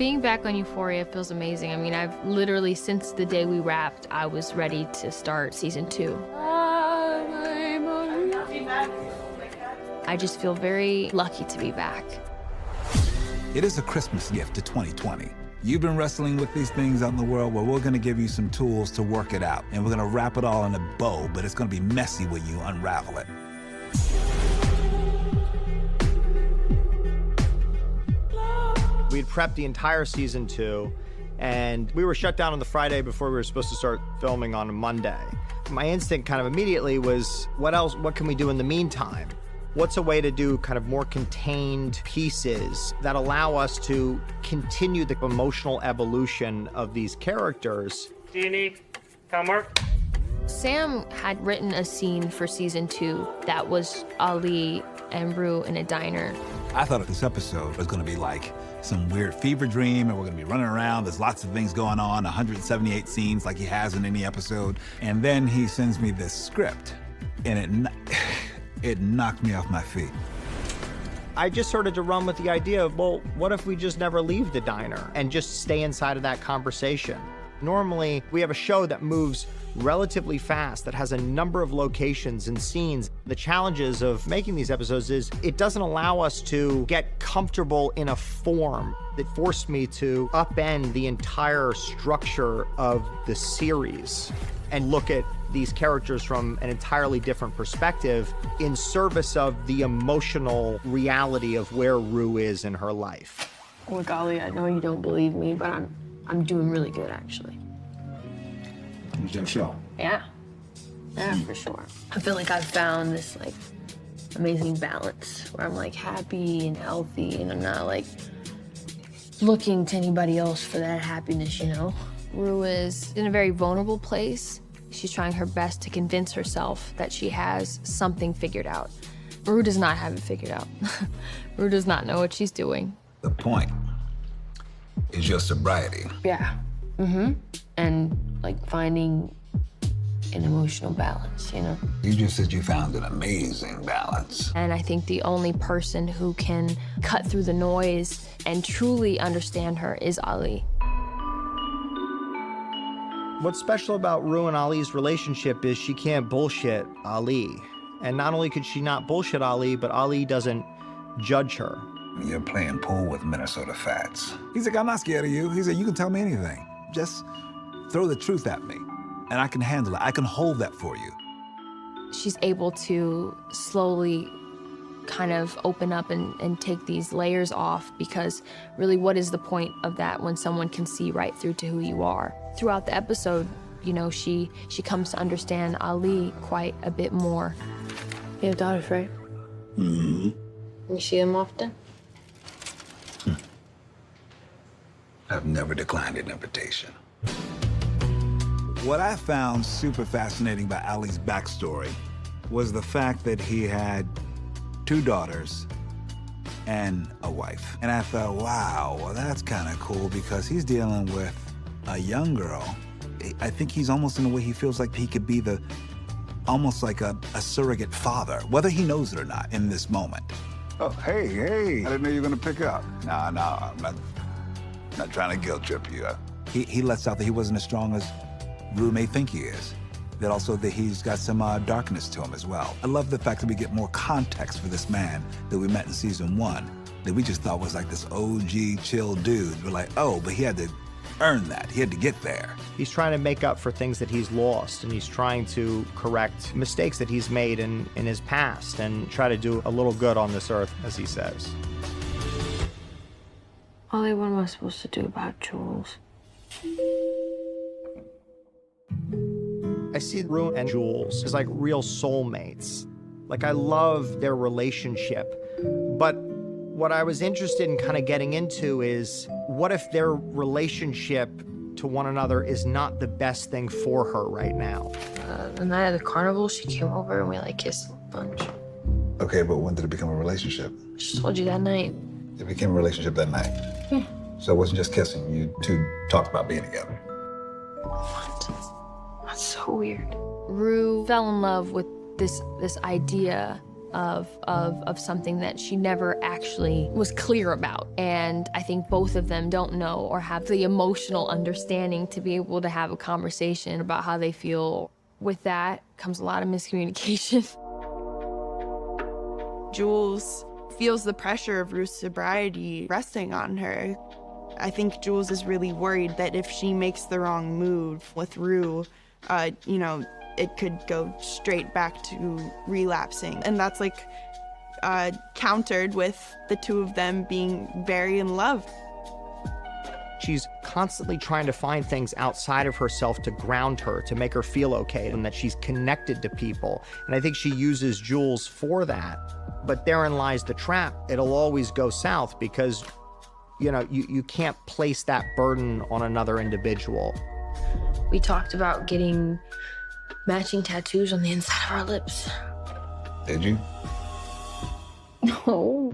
Being back on Euphoria feels amazing. I mean, I've literally, since the day we wrapped, I was ready to start season 2. I just feel very lucky to be back. It is a Christmas gift to 2020. You've been wrestling with these things out in the world. Well, we're gonna give you some tools to work it out. And we're gonna wrap it all in a bow, but it's gonna be messy when you unravel it. We had prepped the entire season 2, and we were shut down on the Friday before we were supposed to start filming on a Monday. My instinct kind of immediately was, what can we do in the meantime? What's a way to do kind of more contained pieces that allow us to continue the emotional evolution of these characters? Jeannie, come work. Sam had written a scene for season 2 that was Ali and Rue in a diner. I thought this episode was gonna be like some weird fever dream, and we're gonna be running around. There's lots of things going on, 178 scenes like he has in any episode. And then he sends me this script, and it knocked me off my feet. I just started to run with the idea of, well, what if we just never leave the diner and just stay inside of that conversation? Normally, we have a show that moves relatively fast, that has a number of locations and scenes. The challenges of making these episodes is it doesn't allow us to get comfortable in a form. It forced me to upend the entire structure of the series and look at these characters from an entirely different perspective in service of the emotional reality of where Rue is in her life. Look, Ali, I know you don't believe me, but I'm doing really good, actually. You think so? Yeah, for sure. I feel like I've found this, like, amazing balance where I'm, like, happy and healthy, and I'm not, like, looking to anybody else for that happiness, you know? Rue is in a very vulnerable place. She's trying her best to convince herself that she has something figured out. Rue does not have it figured out. Rue does not know what she's doing. The point is your sobriety. Yeah, and, like, finding an emotional balance, you know? You just said you found an amazing balance. And I think the only person who can cut through the noise and truly understand her is Ali. What's special about Rue and Ali's relationship is she can't bullshit Ali. And not only could she not bullshit Ali, but Ali doesn't judge her. You're playing pool with Minnesota Fats. He's like, I'm not scared of you. He said, you can tell me anything. Just throw the truth at me, and I can handle it. I can hold that for you. She's able to slowly kind of open up and take these layers off, because really, what is the point of that when someone can see right through to who you are? Throughout the episode, you know, she comes to understand Ali quite a bit more. You have daughters, right? Mm-hmm. You see them often? I've never declined an invitation. What I found super fascinating about Ali's backstory was the fact that he had 2 daughters and a wife. And I thought, wow, well, that's kind of cool, because he's dealing with a young girl. I think he's almost, in a way, he feels like he could be almost like a surrogate father, whether he knows it or not in this moment. Oh, hey, I didn't know you were gonna pick up. No, I'm not trying to guilt trip you. He lets out that he wasn't as strong as Rue may think he is. That also that he's got some darkness to him as well. I love the fact that we get more context for this man that we met in season 1, that we just thought was like this OG chill dude. We're like, oh, but he had to earn that. He had to get there. He's trying to make up for things that he's lost, and he's trying to correct mistakes that he's made in his past and try to do a little good on this earth, as he says. Ali, what am I supposed to do about Jules? I see Rue and Jules as like real soulmates. Like, I love their relationship. But what I was interested in kind of getting into is, what if their relationship to one another is not the best thing for her right now? The night of the carnival, she came over and we, like, kissed a bunch. Okay, but when did it become a relationship? She told you that night. It became a relationship that night. Yeah. So it wasn't just kissing. You 2 talked about being together. What? That's so weird. Rue fell in love with this idea of something that she never actually was clear about. And I think both of them don't know or have the emotional understanding to be able to have a conversation about how they feel. With that comes a lot of miscommunication. Jules feels the pressure of Rue's sobriety resting on her. I think Jules is really worried that if she makes the wrong move with Rue, you know, it could go straight back to relapsing. And that's like countered with the two of them being very in love. She's constantly trying to find things outside of herself to ground her, to make her feel okay, and that she's connected to people. And I think she uses Jules for that. But therein lies the trap. It'll always go south because, you know, you can't place that burden on another individual. We talked about getting matching tattoos on the inside of our lips. Did you? No.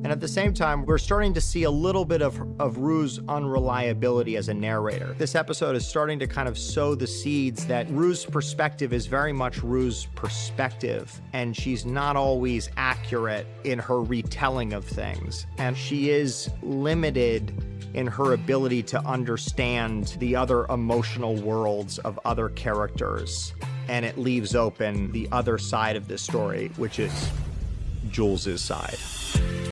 And at the same time, we're starting to see a little bit of Rue's unreliability as a narrator. This episode is starting to kind of sow the seeds that Rue's perspective is very much Rue's perspective, and she's not always accurate in her retelling of things. And she is limited in her ability to understand the other emotional worlds of other characters. And it leaves open the other side of this story, which is Jules's side.